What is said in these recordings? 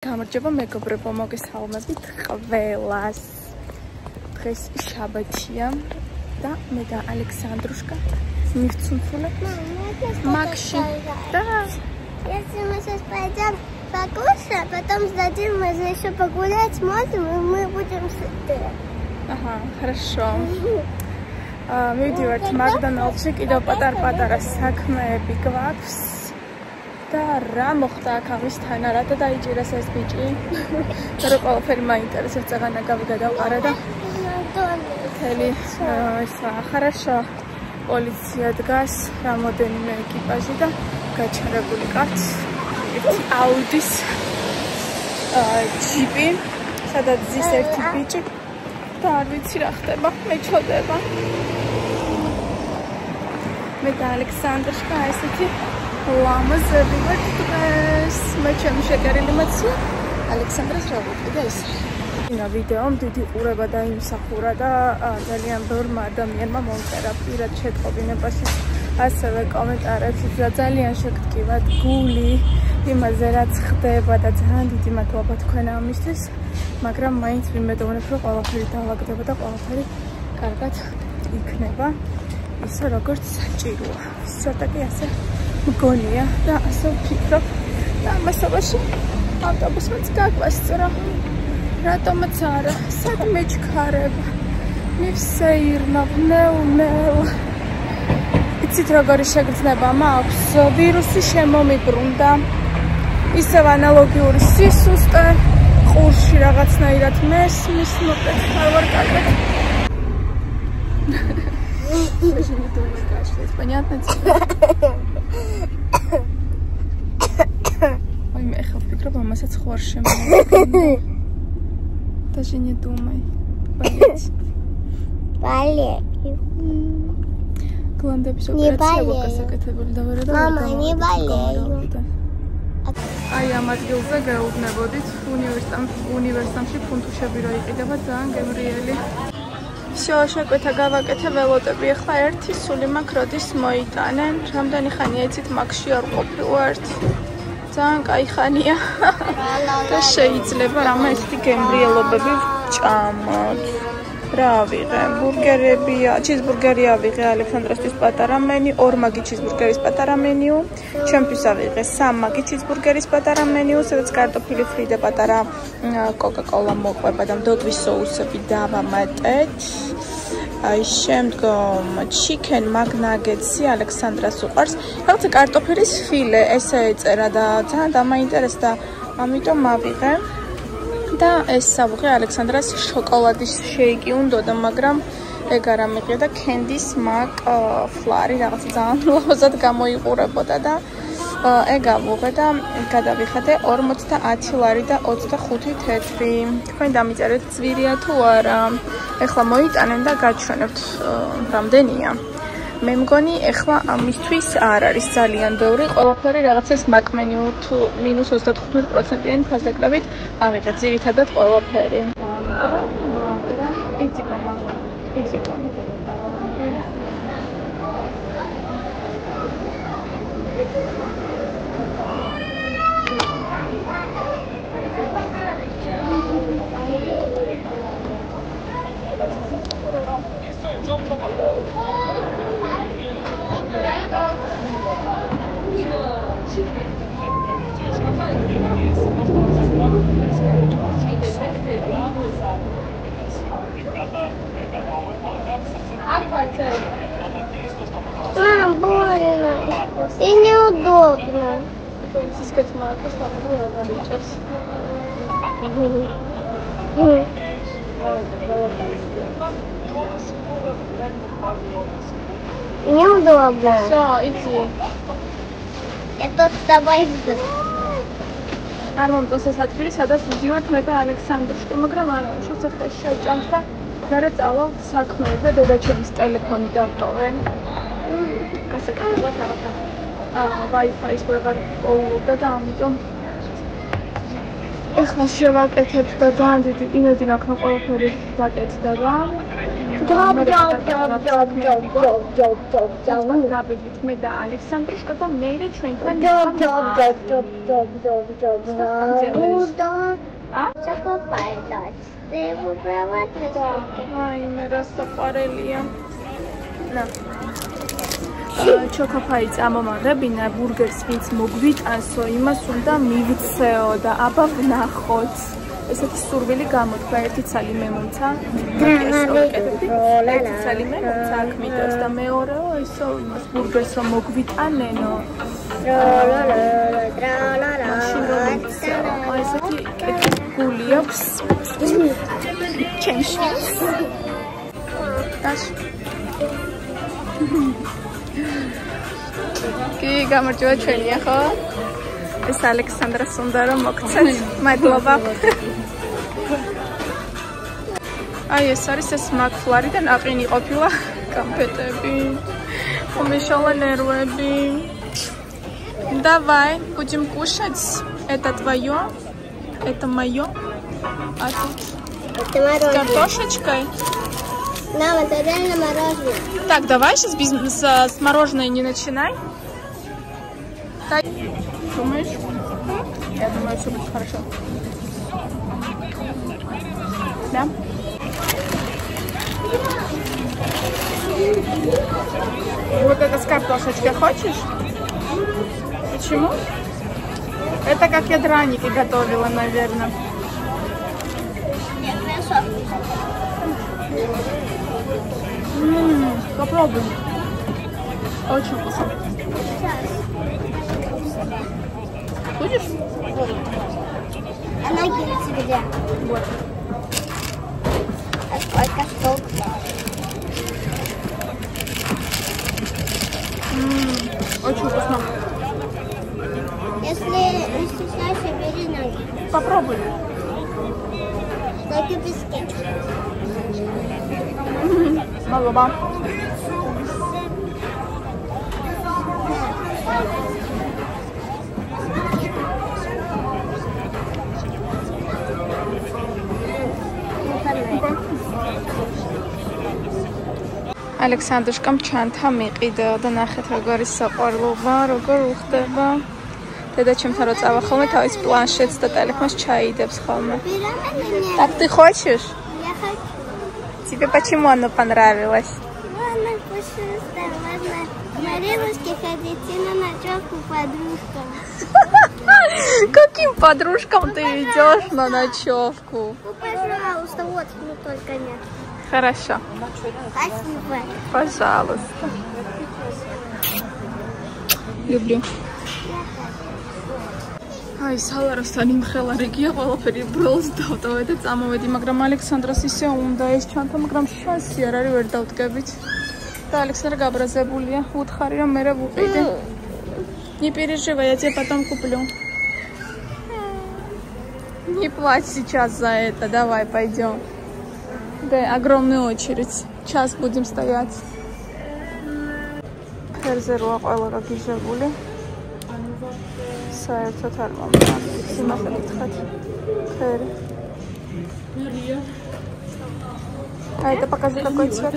გამარჯობა მეგობრებო, მოგესალმებით ყველას. დღეს შაბათია და მე და ალექსანდრუშკა მივცუნთულებ Макси. Да. Если мы сейчас пойдем покушаем, потом сдадим, мы еще погулять можем, и мы будем сыты. Ага, хорошо. მივდივართ მაგდონალდსში, კიდევ პატარ-პატარა საქმეები გვაქვს. და რა მოხდა აქ ამისთან, რატო დაიჭირეს ეს ბიჭი? რა ყველაფერი მაინტერესებს, წაღანა გავიდაყარა და თელი ისა, хорошо. პოლიცია დგას, რამოდენიმე ეკიპაჟი და გაჩერებული კაც. ერთი აუდის ჯიპი, სადაც ზის ერთი ბიჭი და არ ვიცი რა ხდება, მეჩოდება. მე და ალექსანდრშკა ესეთი ლამაზები ვართ დღეს. მე ჩემი შეკერილი მაცია, ალექსანდრას რა ვიყიდა ეს. ინა ვიდეომ დიდი ყურება დაიმსახურა და ძალიან ბევრმა ადამიანმა მომწერა პირად შეტყობინებაში, ასევე კომენტარებში და ძალიან შეგტკივათ გული იმაზე რაც ხდება და ძალიან დიდი მადლობა თქვენ ამისთვის, მაგრამ მაინც ვიმედოვნებ რომ ყველაფერი დავაგდება და ყველაფერი კარგად იქნება ისე როგორც საჭიროა. ცოტა კი ასე მგონია და ასე ვფიქრობ და ამასობაში ავტობუსმაც გაგვასწრო. რატომაც არა, სად მეჩქარება, მივსეირნობ, ნელ. იცით როგორი შეგრძნება მაქვს, ვირუსი შემომიბრუნდა, ისევ ანალოგიური სისუსტე, ყურში რაღაცნაირად მესმის, მოკლედ არ ვარ კარგად. Даже не думаю кашлять, понятно тебе? Ой, я впикроб, масац хоршем. Даже не думай. Болеть. Болею. Главное, все не болею. Мама, не болею. Აი ამ ადგილზე გეუბნებოდით უნივერსიტეტში ფუნთუშები რა იყიდება ძალიან გემრიელი. Всё, შეკვეთა გავაკეთე ველოდები, ახლა ერთი სული მაქვს როდის მოიტანენ. რამდენი ხანია იცით Макси არ ყოფილვართ. ძალიან კაი ხანია. და შეიძლება რამე ესეთი გემრიელობები ვჭამოთ. რა ვიღე? ბურგერებია, ჩიზბურგერი ავიღე ალექსანდრასთვის პატარა მენი, 2 მაგი ჩიზბურგერის პატარა მენიუ. ჩემთვის ავიღე 3 მაგი ჩიზბურგერის პატარა მენიუ, სადაც კარტოფილი ფრი და პატარა კოკა-კოლა მოყვება და მდოდვის соуსები დავამატეთ. აი შემდგომ chicken magnagets-ი ალექსანდრას უყვარს. რაღაცა კარტოფილის ფილე ესე ეწერა და ძალიან დამაინტერესდა, ამიტომ ავიღე. და ეს ავიღე ალექსანდრას შოკოლადის შეიკი უნდოდა, მაგრამ ეგ არ ამიყია და candies mac flari რაღაცა ძალიან ლოზად გამოიყურებოდა და ეგ ავიღე და გადავიხადე 50 ლარი და 25 თეთრი. თქვენ დამიწერეთ ძვირია თუ არა. ეხლა მოიტანენ და გაჩვენებთ რამდენია. მე მგონი ეხლა ამისთვის არ არის ძალიან ბევრი, ყველაფერი რაღაცას მაკმენიუ თუ -35%-იანი ფასდაკლებით ავიღეთ ძირითადად ყველაფერი. იცი მამა, იცი. Больно и неудобно. Неудобно. Всё, иди. Я тут с тобой жду. არ მომწონს ეს ადგილი, სადაც ვიდივართ მე და ალექსანდრშკა, მაგრამ არა, შესაძლოა შევჭამთ და მერე წავალ საქმეებზე, დედაჩემის ტელეფონი დავტოვე. გასაკეთებლად რაღაცა Wi-Fi-ის ვეღარ პოულობდა და ამიტომ ეხლა შევაკეთებ და ძალიან დიდი იმედი მაქვს, რომ ყველაფერი დაკეთდება. მე და ალექსანდრუშკა და მეერე ჩვენთან აი მე რა საყვარელია ნა ჩოკოფაი წამომაღებინა ბურგერს ვინც მოგვიტანსო იმას უნდა მივცეო და აბა ვნახოთ ესეთი სურვილი გამოთქვა ერთი ცალი მე მომცა ერთი ცალი მე მომცა აქ მიდევს და მეორეო ისო იმას ბურგერს რომ მოგვიტანენო აი ესეთი კეთილი გული აქვს ჩემში დაშ კი გამარჯობა ჩვენია ხო ეს ალექსანდრას უნდა რომ მოგცეთ მადლობა აი ეს არის ეს მაკფლარი და ნაყინი ყოფილა конфетები помешала нервები давай будем кушать это твоё это моё а тут с картошечкой Мама, это реально мороженое. Так, давай сейчас с мороженое не начинай. Так. Думаешь? Я думаю, все будет хорошо. Да? Вот это с картошечкой хочешь? Почему? Это как я драники готовила, наверное. Нет, хорошо. Попробуй. Очень вкусно. Будешь? Она кинется где? Вот. А сколько штук? Очень вкусно. Если стесняешься, бери ноги. Попробуй. Только без кетчупа. Мало. ალექსანდრუშკამ ჩანთა მიყიდა და ნახეთ როგორ ის საყვარლობა, როგორ უხდება. დედა ჩემთან რო წავა ხოლმე თავის პლანშეტს და ტელეფონს чаიდებს ხოლმე. Так ты хочешь? Я хочу. Тебе почему оно понравилось? Ладно, пожалуйста, можно на рыбушке ходить и на ночевку подружкам. Каким подружкам ты идешь на ночевку? Ну, пожалуйста, вот, ну только нет. Хорошо. Спасибо. Пожалуйста. Люблю. Ay, სალაროსთან იმხელა რიგია, ყველაფერი ბროლს დავტოვე და წამოვედი, მაგრამ ალექსანდრას ისე უნდა ეს ჩანთა, მაგრამ შანსი არ არის, ვერ დავდგებით. და ალექსანდრა გაბრაზებულია, უთხარი რომ მე ვუყიდე. Не переживай, я тебе потом куплю. Не плачь сейчас за это, давай, пойдем. Да, огромная очередь. Час будем стоять. Херзерова ყველა გაგიჟებული. საერთოდ არ მომწონს. იმას აკითხეთ. ხერი. А это покажи, какой цвет.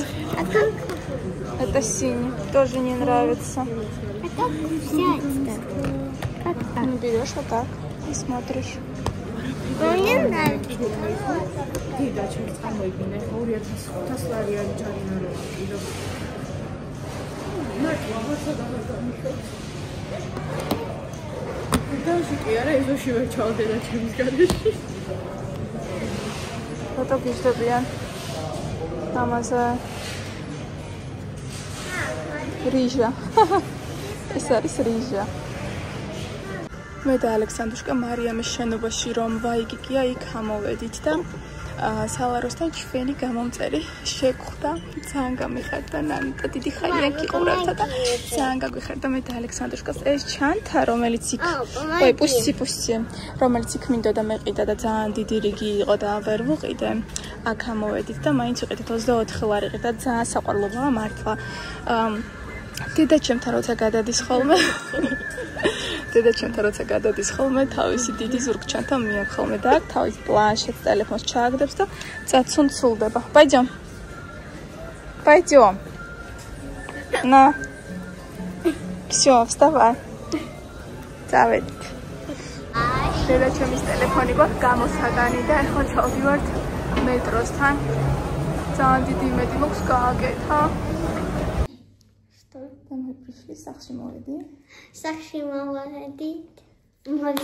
Это синий. Тоже не нравится. А как взять-то? Как так? Ну, берешь вот так и смотришь. Ну, мне нравится. Это გიჟდებიან. ამაზე რიჟა. ეს არის რიჟა. მე და ალექსანდრუშკა მარიამის შენობაში რომ ვაიგიკია, იქ ამოვედით და სალაროსთან ჩვენი გამომწერი შეგხვდა. ძალიან გამიხარდა ნანიტა, დიდი ხანია გიყურებდა და ძალიან გაგვიხარდა მე და ალექსანდრუშკას ეს ჩანთა, რომელიც იქ პუსცი, რომელიც იქ მინდოდა მეყიდა და ძალიან დიდი რიგი იყო და ვერ ვუყიდე. აქ ამოვედით და მაინც ვიყიდეთ 24 ლარი და ძალიან საყვარლობაა მართლა. დედა ჩემთან როცა გადადის ხოლმე დედა ჩემთან როცა გადადის ხოლმე თავისი დიდი ზურგჩანთა მიაქვს ხოლმე და აქ თავის პლანშეტს ტელეფონს ჩააგდებს და წაცუნ ცულდება. Пойдем. Пойдем. На. Все, вставай. Давид. Შეიძლება ჩემის ტელეფონი გვაქვს გამოსაგანი და ახლა ჩავდივართ მეტროსთან. ძალიან დიდი იმედი მაქვს გააკეთა. Что там мы пришли? Сахში მოვედი. Сахში მოვედით.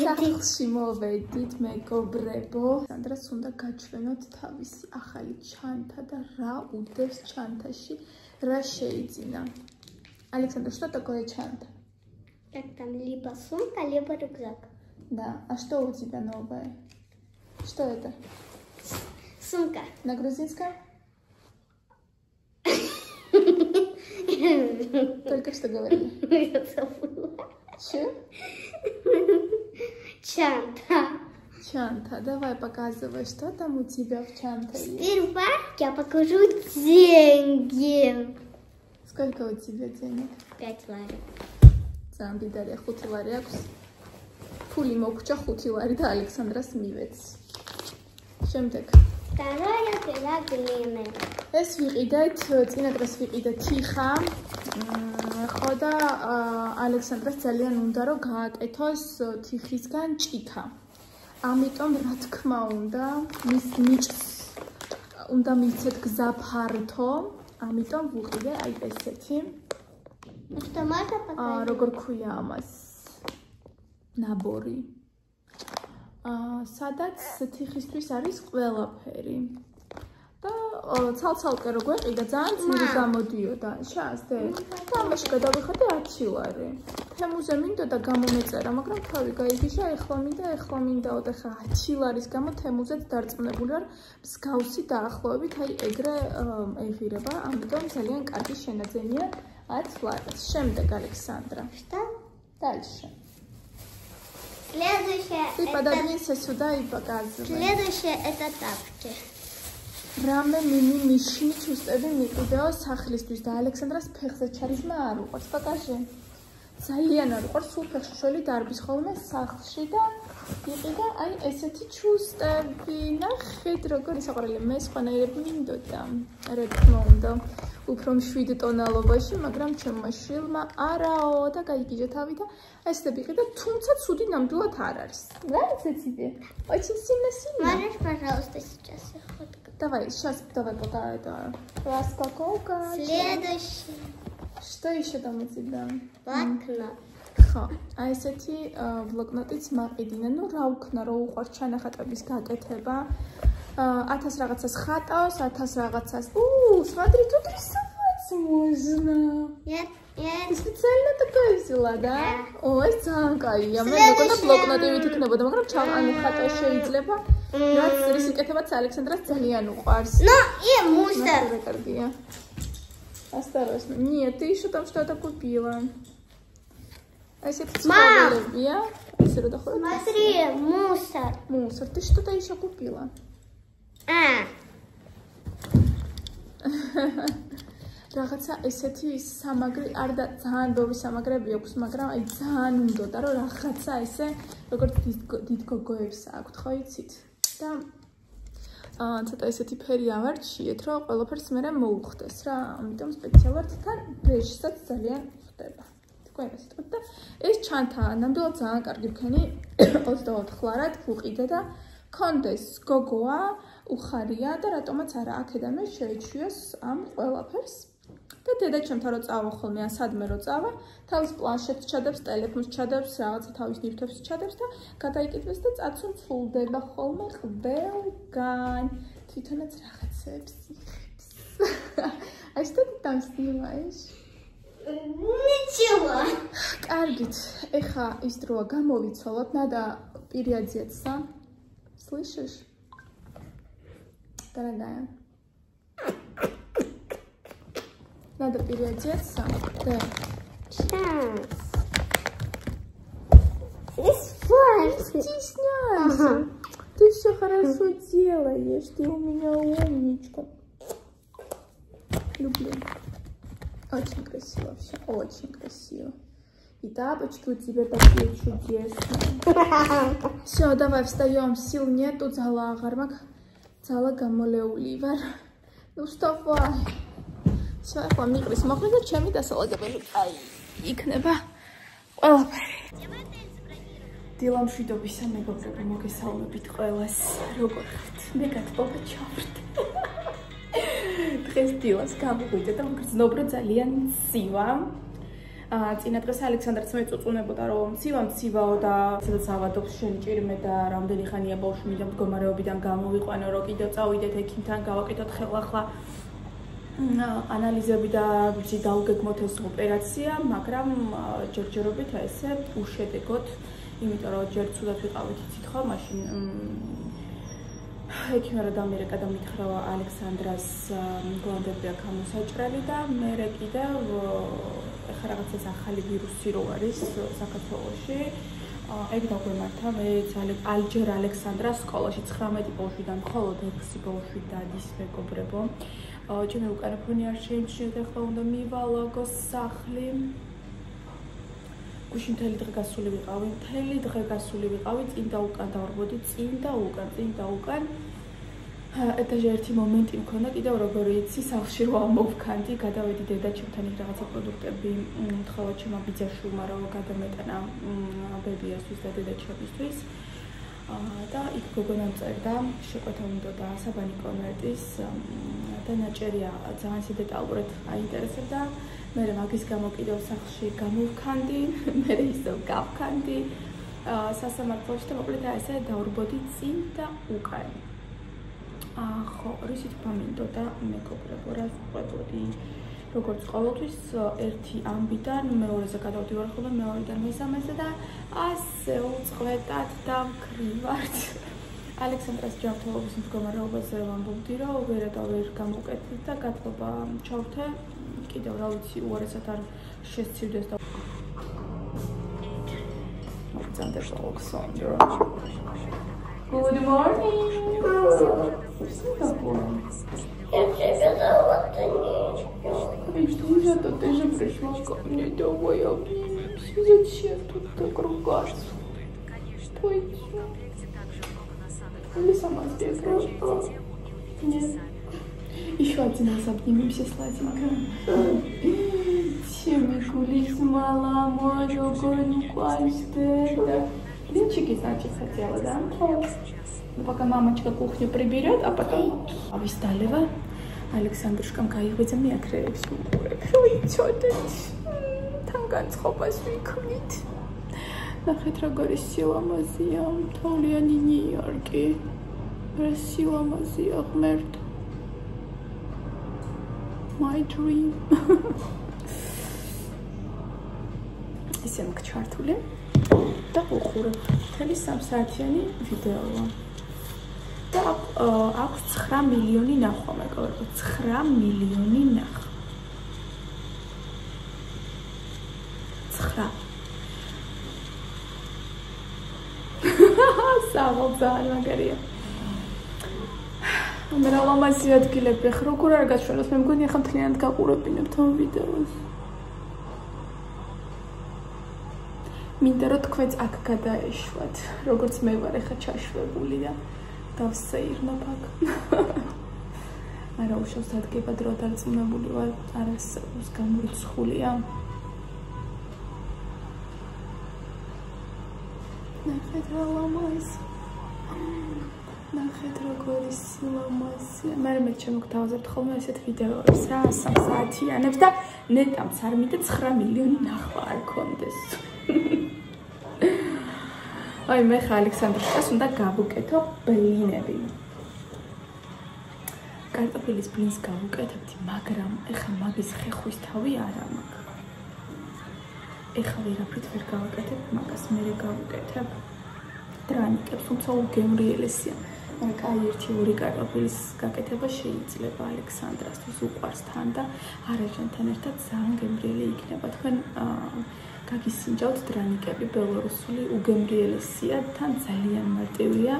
Сахში მოვედით მეგობრებო. სანდრას უნდა გაჩვენოთ თავისი ახალი ჩანთა და რა უდევს ჩანთაში, რა შეიძინა. Александр, что такое чанта? Так там либо сумка, либо рюкзак. Да, а что у тебя новое? Что это? Сумка. На грузинском? Только что говорили. Я забыла. Че? Чанта. Чанта. Давай показывай, что там у тебя в чанте есть. Сперва я покажу деньги. Сколько у тебя денег? 5 ларек. Замбидария, 5 лари აქვს. Ფული მოგჭა 5 ლარი და ალექსანდრას მივეცი. შემდეგ. Вторая пила глины. ეს ვიყიდეთ, წინა დღეს ვიყიდეთ თიხა. ხო და ალექსანდრას ძალიან უნდა რომ გააკეთოს თიხისგან ჭიქა. ამიტომ რა თქმა უნდა, მის ნიჭს უნდა მიცეთ გზა ფართო. ამიტომ ვიყიდე აი ესეთი. Что можно показать? როგორ ქვია ამას? ნაბორი. სადაც თიხისთვის არის ყველაფერი. და ცალ-ცალკე რო გვეყიდა ძალიან ძლიერი გამოდიოდა. შეასდე. და ამაში გადავიხადე 10 ლარი. თემუზე მინდოდა გამომეწერა, მაგრამ თავი გაიგიშა, ეხლა მინდაო და ხა 10 ლარის გამო თემუზეც დარწმუნებული ვარ, მსგავსი დაახლოებით, აი ეგრე ეღირება, ამიტომ ძალიან კარგი შენაძენია 10 ლარი. შემდეგ ალექსანდრა. Что? Дальше. Следующее Ты пододвинься сюда и показывай. Следующее это тапки. Раме мини мишни чувствები მიყიდეო სახლისთვის და ალექსანდრას ფეხზე ჩარიზმა არ უყვარს. Покажи. ძალიან არ უყვარს სულ ფეხშოშოლი დარბის ხოლმე სახლში და იყიდა აი ესეთი ჩუსტები. ნახეთ როგორი საყვარელი მე სხვანაირები მინდოდა. რა თქმა უნდა, უფრო მშვიდ ტონალობაში, მაგრამ ჩემმა შვილმა არაო და გაიგიჟა თავი და ესეთი იყიდა, თუმცა ცუდი ნამდვილად არ არის. Нравится тебе? Очень сильно. Можешь, пожалуйста, сейчас их фоткать? Давай, сейчас давай пока это распаковка. Следующее. Что еще там у тебя? Блокнот. ხო, აი ესეთი ბლოკნოტიც მაყიდინე, ну რა ვქნა, რო უყვარს ჩანახატების გაკეთება. 1000 რაღაცას ხატავს, 1000 რაღაცას. Смотри, тут рисовать можно. Я Специально такое взяла, да? Ой, ძალიან კაია. მე მეგონა ბლოკნოტივით იქნებოდა, მაგრამ ჩავყანი ხატვა შეიძლება. რაც რისიკეთებაც ალექსანდრას ძალიან უყვარს. Ну и мусор. Каргия. Осторожно. Нет, ты еще там что-то купила. А если это цветовые, Смотри, мусор. Мусор. Ты что-то еще купила? Რაღაცა ესეთი სამაგრი არ და ძალიან ბევრი სამაგრები აქვს, მაგრამ აი ძალიან უნდოდა რომ რაღაცა ესე როგორც დიდ გოგოებს აქვთ, ხო იცით? და ცოტა ესეთი ფერი ავარჩიეთ, რომ ყველაფერს მე მოუხდეს რა, ამიტომ სპეციალურად თან ბეჟსაც ძალიან ხდება. თქვენ ასე თქვით და ეს ჩანთა ნამდვილად ძალიან კარგი რქენი 24 ლარად ვუყიდე და კონდეს გოგოა, უხარია და რატომაც არა აქედანვე შეეჩვიოს ამ ყველაფერს. და დედა ჩემთან რო წავა ხოლმე ან სადმე რო წავა, თავის პლანშეტს ჩადებს, ტელეფონს ჩადებს, რაღაცა თავის ნივთებს ჩადებს და გადაიკეთებს და წაცուն ცულდება ხოლმე ყველგან. თვითონაც რაღაცებს იღებს. А что ты там снимаешь? Ничего. კარგით, ეხა ის დროა გამოვიცვალოთ, ნადა პირიაძეცა. Слышишь? Дорогая. Надо переодеться. Да. Сейчас. Не стесняйся. Ты все хорошо делаешь. Ты у меня умничка. Люблю. Очень красиво все. Очень красиво. И тапочки у тебя такие чудесные. Все, давай встаем. Сил нету. Зала агармак. Зала гамолеуливер. Ну вставай. всё, ახლა მიყრის მოხდა და ჩემი დასალაგებელი აი იქნება ყველაფერი. დილა მშვიდობისა მეგობრებო, მოგესალმებით ყველას. როგორ ხართ? მე გათხოვდა ჩავრთ. დღეს დილას გავუღვიდე და მგრძნობრო ძალიან ცივა. წინა დღეს ალექსანდრაც მეწუწუნებოდა რომ ცივაო და სადაც ავადობს შენი ჭირმე და რამდენი ხანია ბავშვი მინდა მდგომარეობიდან გამოვიყვანო, რომ კიდევ წავიდეთ ექიმთან, გავაკეთოთ ხელახლა ანალიზები და დავგეგმოთ ეს ოპერაცია, მაგრამ ჯერჯერობით ესე უშედეგოდ, იმიტომ რომ ჯერ ცუდად ვიყავით, იცით ხო, მაშინ ექიმმა რა დამირეკა და მითხრა ალექსანდრას გვანდები აქვს ამოსაჭრელი და მე კიდევ ეხლა რაღაცას ახალი ვირუსი რო არის საქართველოში. ეგ დაგვემართა მეც ალჯერ ალექსანდრას სკოლაში 19 ბავშვიდან მხოლოდ 6 ბავშვი დადის მეგობრებო. ჩემი უკანა ფონი არ შეიმჩნიოთ, ახლა უნდა მივალაგო სახლი. გუშინ მთელი დღე გასული ვიყავი, წინ და უკან დავარბოდი, წინ და უკან. ეტაჟი ერთი მომენტი მქონდა, კიდევ როგორი იცი, სახლში რო ამოვქანდი, გადავედი დედაჩემთან იქ რაღაცა პროდუქტები, თხოვა ჩემმა ბიძაშვილმა რომ გადამეტანა ბებიასთვის და დედაჩემისთვის. და იქ გოგონამ წერდა, შეკვეთა უნდა საბანი კონვერტის და ნაჭერია ძალიან დეტალურად აინტერესებდა. მე მაგის გამო კიდევ სახლში გამოვქანდი, მე ისევ გავქანდი სასამართლოში და მოკლედ ესე დავარბოდი წინ და უკან. ხო, რისით pamindoda მეგობრებო, რა ვყვებოდი. როგორც ყოველთვის ერთი ამბიდან მეორეზე გადავდივარ ხოლმე, მეორედან მესამეზე და ასე უწყვეტად დავკრივართ. ალექსანდრას ჯანმრთელობის მდგომარეობაზე ვამბობდი, რომ ვერ გამოვკეთეთ და გათხოვა ჩავრთე. კიდევ რა ვიცი, უარესად არ შესცივდეს და მოგწანდება ოქსანდრა. Good morning. Что же ты же пришла ко мне домой, зачем тут так ругаться? Что это? Или сама сбегала? Нет. Еще один раз обнимемся, сладенько. Чем гулись мала, мою гоню, блинчики, значит, хотела, да? Ну, пока мамочка кухню приберет, а потом Ависталева Александрушкам кайфуется мекрებს უყურებ. Როიცოდეთ. თან განწყობას ვიქნით. ნახეთ როგორი სილამაზეა, თოვლიანი ნიუ-იორკი. რა სილამაზეა ღმერთო. My dream. ისე მქჩართული. და უყურებ მთელი 3 საათიანი ვიდეოა. და აქვს 9 მილიონი ნახვა, მეგობრებო, 9 მილიონი ნახვა. 9. ძალიან მაგარია. მე რა ლამაზი ადგილები ხარ, როგორ არ გაჩვენოს, მე მგონი ახლა მთლიანად გაყურებინებთ ამ ვიდეოს. მინდა რომ თქვენც აქ გადაეშვათ, როგორც მე ვარ ახლა ჩაშვებული და დავსეირნობ აქ. არა უშავს ადგება დრო დარწმუნებული ვარ, არასდროს გამორიცხულია. ნახეთ რა ლამაზი. ნახეთ როგორი სილამაზეა. მე ჩემოგთავაზებთ ხოლმე ესეთ ვიდეოებს რა 3 საათიანებს და ნეტამც არ მინდა 9 მილიონი ნახვა არ კონდეს. აი მე ხა ალექსანდრას უნდა გავუკეთო ბლინები. კარტოფილის ბლინს გავუკეთებდი, მაგრამ ეხა მაგის ხეხვის თავი არ მაქვს. ეხა ვერაფრით ვერ გავაკეთებ მაგას, მე გავუკეთებ დრანიკებს, თუმცა უგემრიელესია. მაგრამ კაი 1-2 კარტოფილის გაკეთება შეიძლება ალექსანდრასთვის უყვარს თან და არაჟანთან ერთად ძალიან გემრიელი იქნება. თქვენ გაგისინჯავთ დრანიკები, ბელორუსული უგემრიელესია, თან ძალიან მარტივია.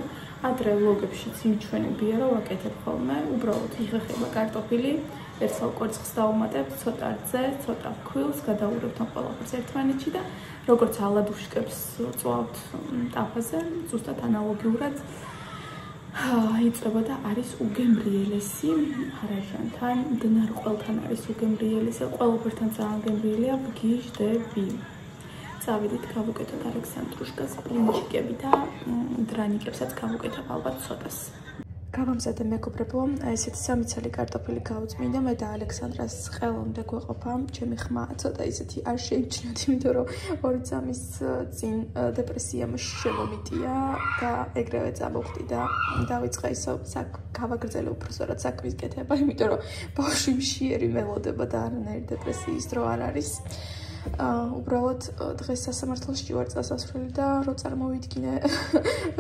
ადრე ვლოგებშიც მიჩვენებია, რომ ვაკეთებ ხოლმე, უბრალოდ იხეხება კარტოფილი, ერთსავ კვერცხს დავუმატებთ, ცოტა რძე, ცოტა ქვილს, გადავურებთ ამ ყველაფერს ერთმანეთში და როგორც ალადუშკებს წვავთ ტაფაზე, ზუსტად ანალოგიურად იწყება და არის უგემრიელესი არაჟანთან, მდნარ ყველთან არის უგემრიელესი, ყველაფერთან ძალიან გემრიელია, ვგიჟდები. წავიდით გავუკეთოთ ალექსანდრუშკას ბლინჩიკები და დრანიკებსაც გავუკეთებ ალბათ ცოტას. გავამზადე მეგობრებო, ესეთი 3 ცალი კარტოფილი გავუწმინდა მე და ალექსანდრას ხელამდე გვეყოფა, ჩემი ხმა ცოტა ისეთი არ შეიმჩნიოთ, იმიტომ რომ 2 წამის წინ დეპრესიამ შემომიტია და ეგრევე წამოვხდი და დავიწყე ისო გავაგრძელე უბრალოდ საქმის კეთება, იმიტომ რომ ბავშვი მშიერი მელოდება და არანაირი დეპრესიის დრო არ არის. უბრალოდ დღეს სასამართლოში ვარ წასასვლელი და რო წარმოვიდგინე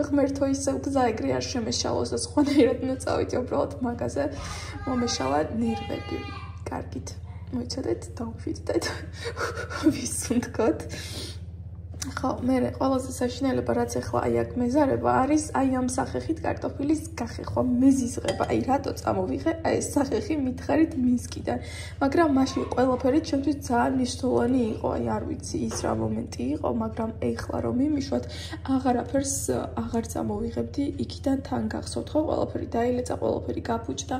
ღმერთო ისევ გზა ეგრე არ შემეშალოს და სხვანაირად უნდა წავიდე უბრალოდ მაგაზე მომეშალა ნერვები. კარგით, მოიცადეთ, დავშვიდეთ. ვისუნთქოთ. ხო, მე ყველაზე საშინელება რაც ახლა აი აქ მეზარება არის აი ამ სახეხით კარტოფილის გახეხვა, მეზიზღება. აი რატო წამოვიღე აი ეს სახეხი მითხარით მინსკიდან. მაგრამ მაშინ ყველაფერი ჩემთვის ძალიან მნიშვნელოვანი იყო. აი არ ვიცი ის რა მომენტი იყო, მაგრამ ეხლა რომ მიმიშვათ, აღარაფერს აღარ წამოვიღებდი იქიდან თან გახსოვთ ხო, ყველაფერი დაილეცა, ყველაფერი გაფუჭდა.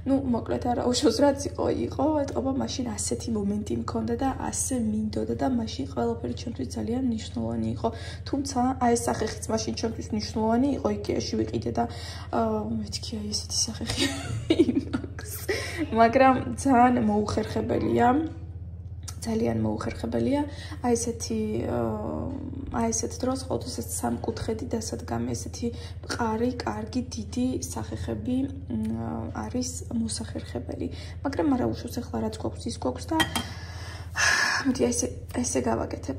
ნუ მოკლედ არა უშავს რაც იყო, ეთყობა მაშინ ასეთი მომენტი მქონდა და ასე მინდოდა და მაშინ ყველაფერი ჩემთვის ძალიან მნიშვნელოვანი იყო. თუმცა აი ეს სახეხიც მაშინ ჩემთვის მნიშვნელოვანი იყო, იკეაში ვიყიდე და მეთქი აი ესეთი სახეხი იმაქვს. მაგრამ ძალიან მოუხერხებელია. ძალიან მოუხერხებელია. აი ესეთ დროს ყოველთვის ეს სამკუთხედი დასადგამი, ესეთი მყარი, კარგი, დიდი სახეხები არის მოსახერხებელი. მაგრამ არა უშავს ახლა რაც გვაქვს ის გვაქვს და მოდი ესე გავაკეთებ.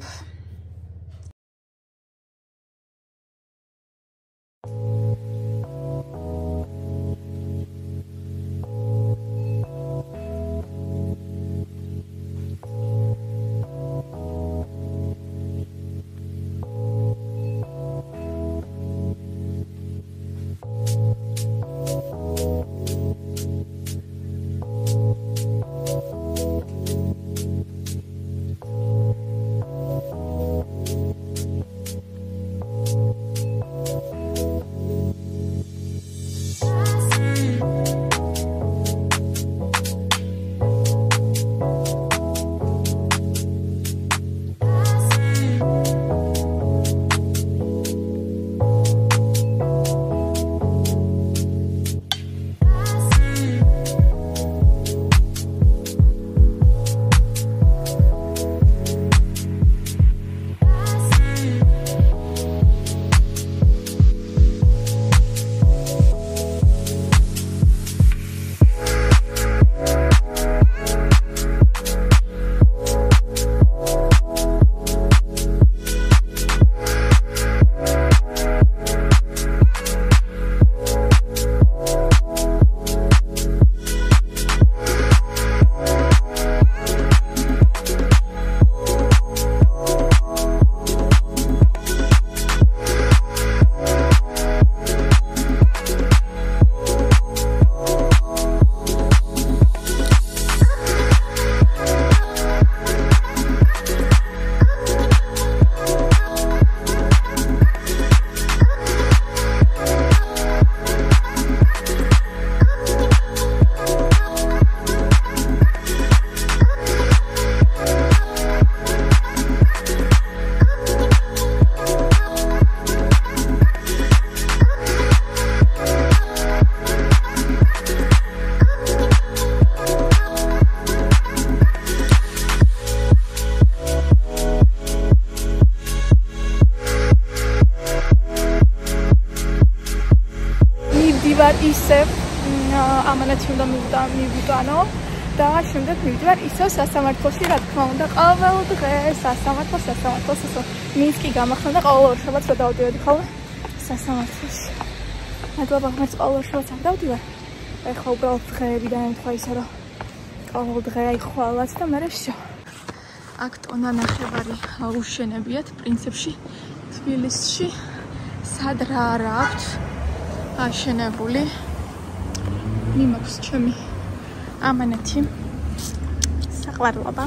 ისევ ამანაც უნდა მივუტანო და შემდეგ მივიდივარ ისევ სასამართლოში, რა თქმა უნდა, ყოველ დღეს სასამართლოს ისო მინსკი გამახსნა და ყოველ ორშაბათს რა დავდივარდი ხოლმე სასამართლოში. მადლობა ღმერთს, ყოველ ორშაბათს არ დავდივარ. ეხლა უბრალოდ დღეები დაემთხვა ისე რომ ყოველ დღე აი ხვალაც და მე ვსё. აქ ტონა ნახევარი უშენებიათ პრინციპში თბილისში სად რა არა აქვს აშენებული. მიმაქვს ჩემი ამანეთი საყვარლობა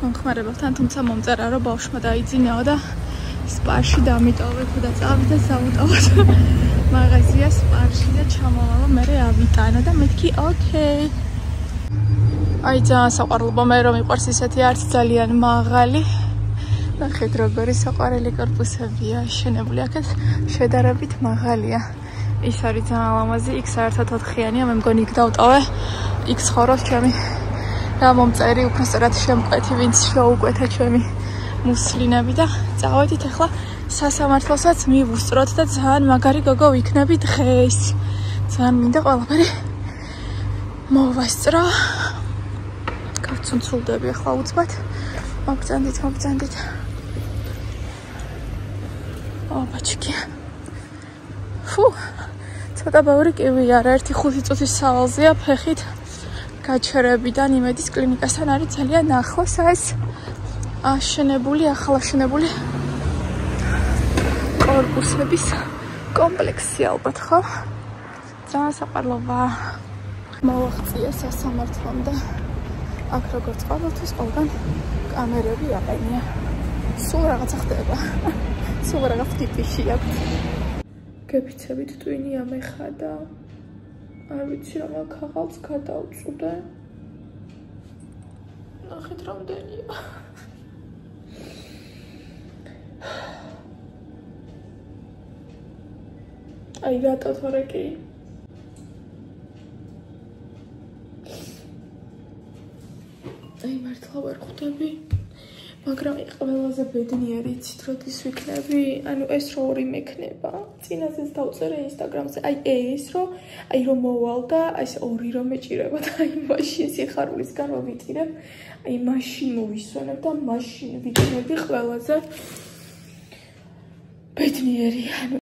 მომხმარებელთან, თუმცა მომწერა რომ ბავშვმა დაიძინაო და სპარში დამიტოვებ და წავიდა საუტავოდ მაღაზია სპარში. ჩამოვალო, მე ავიტანო და მეთქი ოკეი. აი ძალიან საყვარლობა მე რომ მიყვარს ისეთი არც ძალიან მაღალი. ნახეთ როგორი საყვარელი კორპუსებია აშენებული აქეთ შედარებით მაღალია. ის არის ძალიან ლამაზი, იქ საერთოდ 4-იანია, მე მგონი იქ დავტოვე. იქ ცხოვრობს ჩემი გამომწერი, უბრალოდ შემკვეთი, ვინც შეუკვეთა ჩემი მუსლინები და წავედით ახლა სასამართლოსაც მივუსწროთ და ძალიან მაგარი გოგო ვიქნები დღეს. ძალიან მინდა ყველაფერი მოვასწრო. გავცუნცულდები ახლა უცბად. მოგწანდით. აბაჩკი. ფუ, ცოტა ბევრი კივი არა, 1-5 წუთის სავალზეა ფეხით გაჩერებიდან იმედის კლინიკასთან არის ძალიან ახლოს ეს აშენებული, ახალაშენებული კორპუსების კომპლექსი ალბათ, ხო? ძალიან საყვარლობა. მოვაღწია სასამართლომდე. აქ როგორც ყოველთვის ყველგან კამერები აყენია. სულ რაღაცა ხდება. სულ რაღაც ტიპიში აქვს. გეფიცებით ტვინი ამეხადა. არ ვიცი რა მაგალს გადავწუდე. ნახეთ რამდენია. აი რატო თორე კი აი მართლა ვერ ხვდები, მაგრამ ყველაზე ბედნიერი იცით როდის ვიქნები, ანუ ეს რო ორი მექნება, წინაზეც დავწერე ინსტაგრამზე, აი ეს რომ მოვალ და ეს ორი რომ მეჭირება და აი მაშინ სიხარულისგან რომ ვიტირებ, აი მაშინ მოვისვენებ და მაშინ ვიქნები ყველაზე ბედნიერი, ანუ